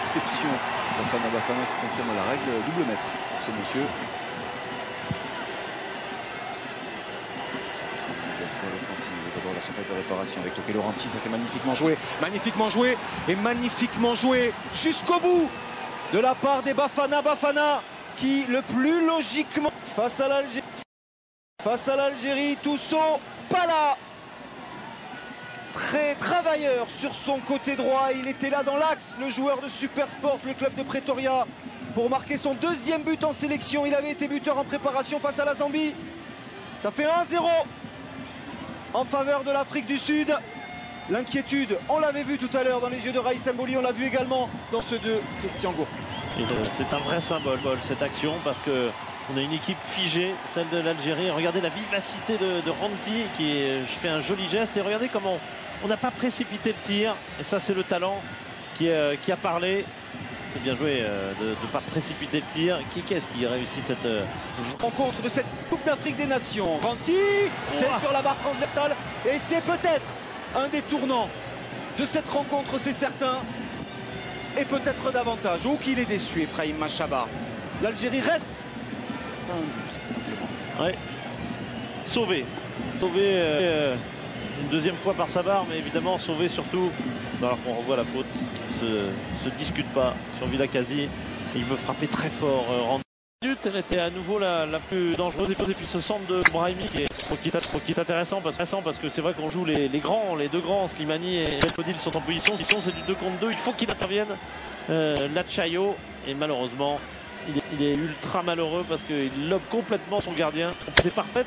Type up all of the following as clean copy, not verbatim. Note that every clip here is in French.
l'exception. Bafana qui confirme la règle, double mètre pour ce monsieur. D'abord la surface de réparation avec Toke Laurenti, ça c'est magnifiquement joué et magnifiquement joué jusqu'au bout de la part des Bafana qui le plus logiquement face à l'Algérie, Tousso Pala, très travailleur sur son côté droit, il était là dans l'axe, le joueur de Supersport, le club de Pretoria, pour marquer son deuxième but en sélection. Il avait été buteur en préparation face à la Zambie. Ça fait 1-0 en faveur de l'Afrique du Sud. L'inquiétude, on l'avait vu tout à l'heure dans les yeux de Raïssa Mboli, on l'a vu également dans ceux de Christian Gourcuff. C'est un vrai symbole, cette action, parce que on a une équipe figée, celle de l'Algérie. Regardez la vivacité de Ranti qui fait un joli geste, et regardez comment on n'a pas précipité le tir, et ça c'est le talent qui a parlé. C'est bien joué de ne pas précipiter le tir. Qui est-ce qui réussit cette rencontre de cette Coupe d'Afrique des Nations? Ranti, c'est sur la barre transversale, et c'est peut-être un des tournants de cette rencontre, c'est certain, et peut-être davantage. Oh, qu'il est déçu, Ephraim Machaba. L'Algérie reste ouais. Sauvé une deuxième fois par Sabar, mais évidemment sauvé surtout alors qu'on revoit la faute qui se discute pas sur Vilakazi. Il veut frapper très fort. Elle était à nouveau la plus dangereuse, et puis ce centre de Brahimi qui est intéressant parce que c'est vrai qu'on joue les deux grands, Slimani et Belfodil sont en position. Sinon c'est du 2 contre 2, il faut qu'il intervienne Lachayo, et malheureusement il est ultra malheureux parce qu'il lobe complètement son gardien. C'est parfait,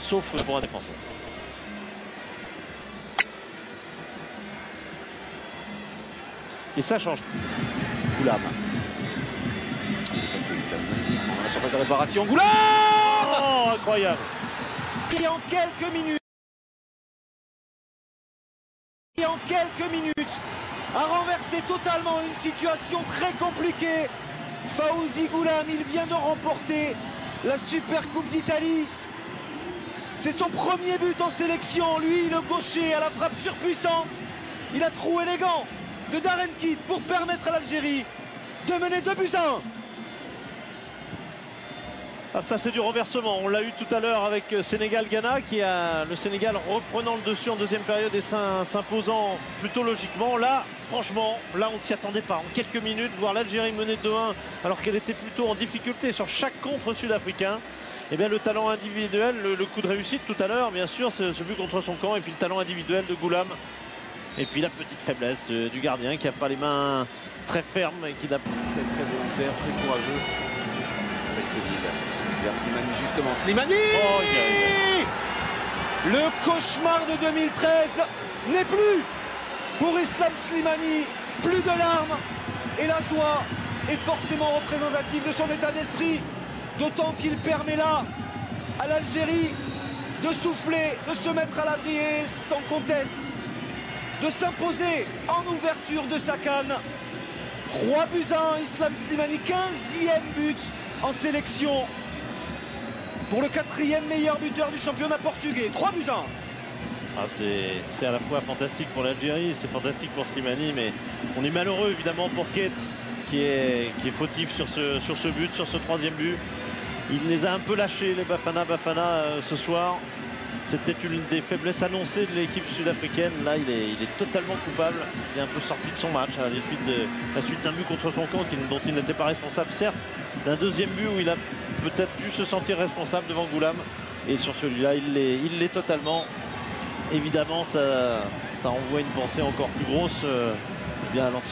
sauf pour un défenseur. Et ça change. Goulam. La surface de réparation. Goulam. Oh, incroyable. Et en quelques minutes, a renversé totalement une situation très compliquée. Fawzi Goulam, il vient de remporter la Super Coupe d'Italie. C'est son premier but en sélection. Lui, le gaucher à la frappe surpuissante. Il a troué les gants de Darren Kidd pour permettre à l'Algérie de mener 2-1. Ah, ça c'est du renversement, on l'a eu tout à l'heure avec Sénégal-Ghana, le Sénégal reprenant le dessus en deuxième période et s'imposant plutôt logiquement. Là, franchement, là on s'y attendait pas. En quelques minutes, voir l'Algérie mener 2-1 alors qu'elle était plutôt en difficulté sur chaque contre sud-africain. Et bien le talent individuel, le coup de réussite tout à l'heure, bien sûr, ce but contre son camp, et puis le talent individuel de Goulam. Et puis la petite faiblesse du gardien qui n'a pas les mains très fermes et qui n'a pas... Très volontaire, très courageux. Avec le vide. Vers Slimani justement. Slimani, le cauchemar de 2013 n'est plus pour Islam Slimani. Plus de larmes. Et la joie est forcément représentative de son état d'esprit. D'autant qu'il permet là à l'Algérie de souffler, de se mettre à l'abri et sans conteste de s'imposer en ouverture de sa canne. 3-1, Islam Slimani, 15e but en sélection pour le 4e meilleur buteur du championnat portugais. 3-1. Ah, c'est à la fois fantastique pour l'Algérie, c'est fantastique pour Slimani, mais on est malheureux évidemment pour Kate qui est fautif sur ce but, sur ce 3e but. Il les a un peu lâchés, les Bafana ce soir. C'était une des faiblesses annoncées de l'équipe sud-africaine. Là, il est totalement coupable. Il est un peu sorti de son match à la suite d'un but contre son camp dont il n'était pas responsable, certes. D'un deuxième but où il a peut-être dû se sentir responsable devant Goulam. Et sur celui-là, il l'est totalement. Évidemment, ça envoie une pensée encore plus grosse bien à l'ancien.